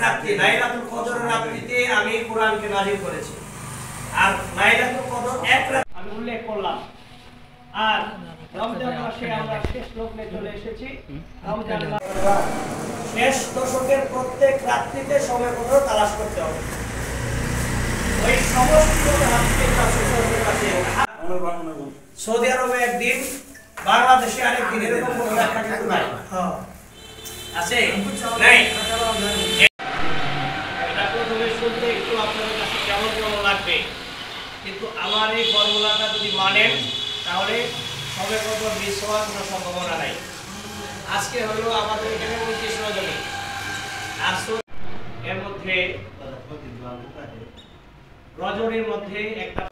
রাত্রি লাইলাতুল কদর রাত্রিতে আমি কোরআনকে নাযিল করেছি। আর লাইলাতুল কদর এক রাত আমি উল্লেখ করলাম। আর রমজান মাসে আমরা শেষ লগ্নে চলে এসেছি। রমজান শেষ দশকের প্রত্যেক রাত্রিতে শবে কদর তালাশ করতে হবে। ওই সমস্ত সৌদি আরবে একদিন, বাংলাদেশে আরেকদিন, এরকম কোনো ব্যাখ্যা কিন্তু নাই। আছে নাই? এটা প্রথমে শুনতে একটু আপনাদের কাছে কেমন কেমন লাগবে, কিন্তু আমার এই ফর্মুলাটা যদি মানেন তাহলে শবে কদর মিস হওয়ার কোনো সম্ভাবনা নাই। আজকে হলো আমাদের এখানে 29 রজনী, আর এর মধ্যে রজনীর মধ্যে একটা